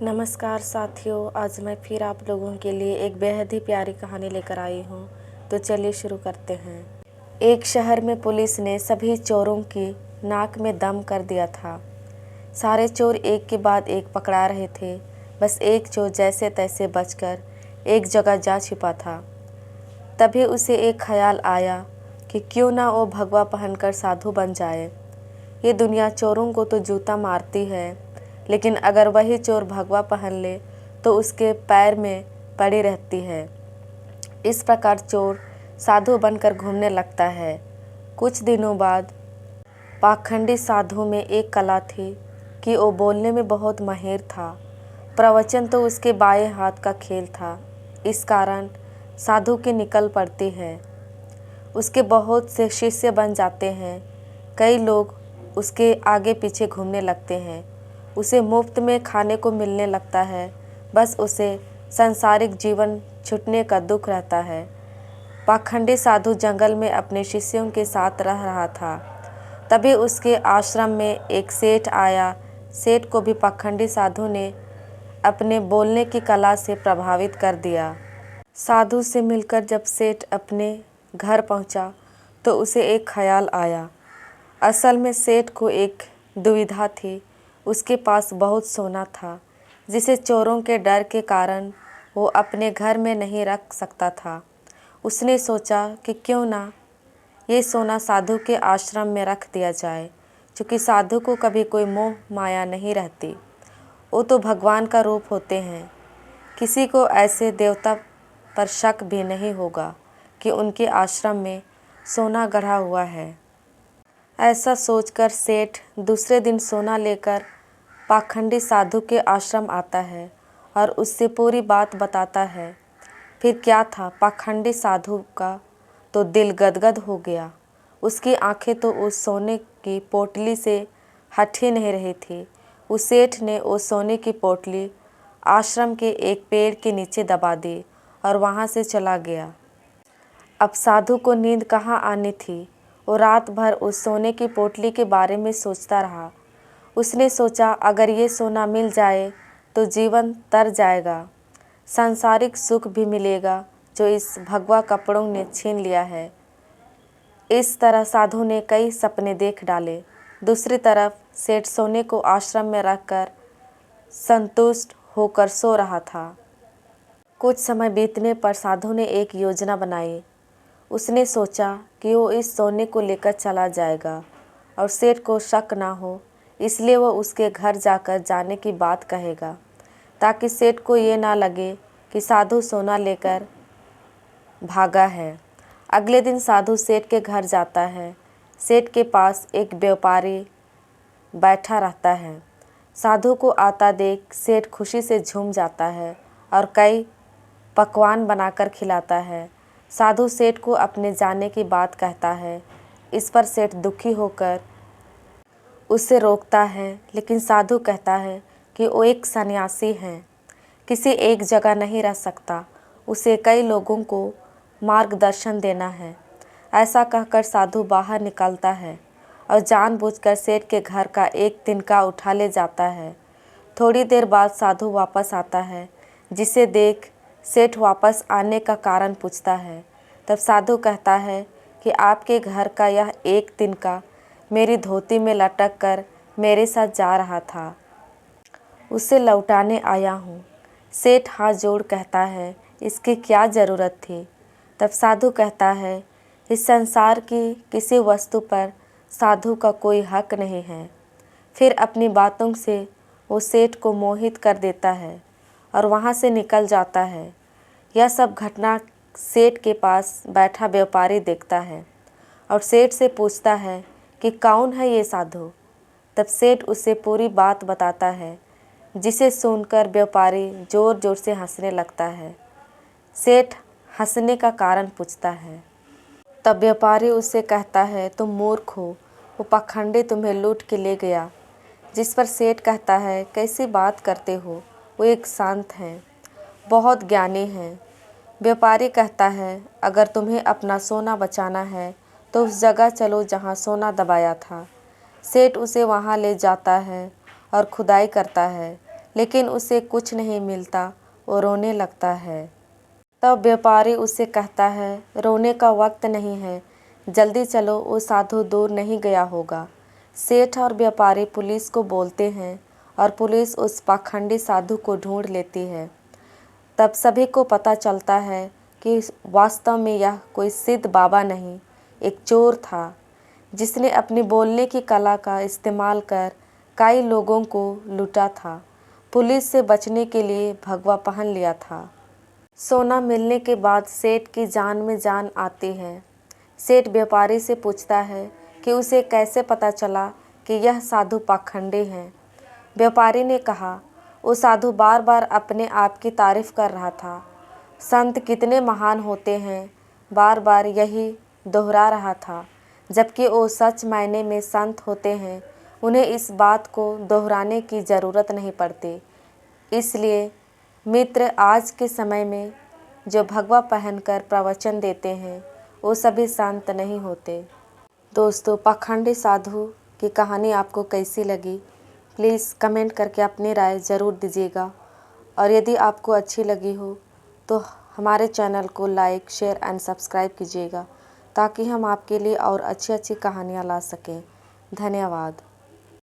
नमस्कार साथियों, आज मैं फिर आप लोगों के लिए एक बेहद ही प्यारी कहानी लेकर आई हूँ। तो चलिए शुरू करते हैं। एक शहर में पुलिस ने सभी चोरों की नाक में दम कर दिया था। सारे चोर एक के बाद एक पकड़ा रहे थे। बस एक चोर जैसे तैसे बचकर एक जगह जा छिपा था। तभी उसे एक ख्याल आया कि क्यों ना वो भगवा पहनकर साधु बन जाए। ये दुनिया चोरों को तो जूता मारती है, लेकिन अगर वही चोर भगवा पहन ले तो उसके पैर में पड़ी रहती है। इस प्रकार चोर साधु बनकर घूमने लगता है। कुछ दिनों बाद पाखंडी साधु में एक कला थी कि वो बोलने में बहुत माहिर था। प्रवचन तो उसके बाएं हाथ का खेल था। इस कारण साधु की निकल पड़ती है। उसके बहुत से शिष्य बन जाते हैं। कई लोग उसके आगे पीछे घूमने लगते हैं। उसे मुफ्त में खाने को मिलने लगता है। बस उसे सांसारिक जीवन छूटने का दुख रहता है। पाखंडी साधु जंगल में अपने शिष्यों के साथ रह रहा था। तभी उसके आश्रम में एक सेठ आया। सेठ को भी पाखंडी साधु ने अपने बोलने की कला से प्रभावित कर दिया। साधु से मिलकर जब सेठ अपने घर पहुंचा तो उसे एक ख्याल आया। असल में सेठ को एक दुविधा थी। उसके पास बहुत सोना था, जिसे चोरों के डर के कारण वो अपने घर में नहीं रख सकता था। उसने सोचा कि क्यों ना ये सोना साधु के आश्रम में रख दिया जाए, क्योंकि साधु को कभी कोई मोह माया नहीं रहती। वो तो भगवान का रूप होते हैं। किसी को ऐसे देवता पर शक भी नहीं होगा कि उनके आश्रम में सोना गढ़ा हुआ है। ऐसा सोचकर सेठ दूसरे दिन सोना लेकर पाखंडी साधु के आश्रम आता है और उससे पूरी बात बताता है। फिर क्या था, पाखंडी साधु का तो दिल गदगद हो गया। उसकी आंखें तो उस सोने की पोटली से हट ही नहीं रही थी। उस सेठ ने उस सोने की पोटली आश्रम के एक पेड़ के नीचे दबा दी और वहाँ से चला गया। अब साधु को नींद कहाँ आनी थी। वो रात भर उस सोने की पोटली के बारे में सोचता रहा। उसने सोचा, अगर ये सोना मिल जाए तो जीवन तर जाएगा। सांसारिक सुख भी मिलेगा जो इस भगवा कपड़ों ने छीन लिया है। इस तरह साधु ने कई सपने देख डाले। दूसरी तरफ सेठ सोने को आश्रम में रखकर संतुष्ट होकर सो रहा था। कुछ समय बीतने पर साधु ने एक योजना बनाई। उसने सोचा कि वो इस सोने को लेकर चला जाएगा और सेठ को शक ना हो, इसलिए वो उसके घर जाकर जाने की बात कहेगा, ताकि सेठ को ये ना लगे कि साधु सोना लेकर भागा है। अगले दिन साधु सेठ के घर जाता है। सेठ के पास एक व्यापारी बैठा रहता है। साधु को आता देख सेठ खुशी से झूम जाता है और कई पकवान बनाकर खिलाता है। साधु सेठ को अपने जाने की बात कहता है। इस पर सेठ दुखी होकर उसे रोकता है, लेकिन साधु कहता है कि वो एक सन्यासी है, किसी एक जगह नहीं रह सकता। उसे कई लोगों को मार्गदर्शन देना है। ऐसा कहकर साधु बाहर निकलता है और जानबूझकर सेठ के घर का एक तिनका उठा ले जाता है। थोड़ी देर बाद साधु वापस आता है, जिसे देख सेठ वापस आने का कारण पूछता है। तब साधु कहता है कि आपके घर का यह एक तिनका मेरी धोती में लटक कर मेरे साथ जा रहा था, उसे लौटाने आया हूँ। सेठ हाथ जोड़ कहता है, इसकी क्या ज़रूरत थी। तब साधु कहता है, इस संसार की किसी वस्तु पर साधु का कोई हक नहीं है। फिर अपनी बातों से वो सेठ को मोहित कर देता है और वहाँ से निकल जाता है। यह सब घटना सेठ के पास बैठा व्यापारी देखता है और सेठ से पूछता है कि कौन है ये साधु। तब सेठ उसे पूरी बात बताता है, जिसे सुनकर व्यापारी ज़ोर ज़ोर से हंसने लगता है। सेठ हंसने का कारण पूछता है। तब व्यापारी उससे कहता है, तुम मूर्ख हो, वो पाखंडी तुम्हें लूट के ले गया। जिस पर सेठ कहता है, कैसी बात करते हो, वो एक संत हैं, बहुत ज्ञानी हैं। व्यापारी कहता है, अगर तुम्हें अपना सोना बचाना है तो उस जगह चलो जहाँ सोना दबाया था। सेठ उसे वहाँ ले जाता है और खुदाई करता है, लेकिन उसे कुछ नहीं मिलता, वो रोने लगता है। तब व्यापारी उससे कहता है, रोने का वक्त नहीं है, जल्दी चलो, वो साधु दूर नहीं गया होगा। सेठ और व्यापारी पुलिस को बोलते हैं और पुलिस उस पाखंडी साधु को ढूंढ लेती है। तब सभी को पता चलता है कि वास्तव में यह कोई सिद्ध बाबा नहीं, एक चोर था, जिसने अपनी बोलने की कला का इस्तेमाल कर कई लोगों को लूटा था। पुलिस से बचने के लिए भगवा पहन लिया था। सोना मिलने के बाद सेठ की जान में जान आती है। सेठ व्यापारी से पूछता है कि उसे कैसे पता चला कि यह साधु पाखंडी हैं। व्यापारी ने कहा, वो साधु बार बार अपने आप की तारीफ कर रहा था। संत कितने महान होते हैं, बार बार यही दोहरा रहा था, जबकि वो सच मायने में संत होते हैं। उन्हें इस बात को दोहराने की ज़रूरत नहीं पड़ती। इसलिए मित्र, आज के समय में जो भगवा पहनकर प्रवचन देते हैं, वो सभी संत नहीं होते। दोस्तों, पाखंडी साधु की कहानी आपको कैसी लगी? प्लीज़ कमेंट करके अपनी राय ज़रूर दीजिएगा। और यदि आपको अच्छी लगी हो तो हमारे चैनल को लाइक, शेयर एंड सब्सक्राइब कीजिएगा, ताकि हम आपके लिए और अच्छी अच्छी कहानियाँ ला सकें। धन्यवाद।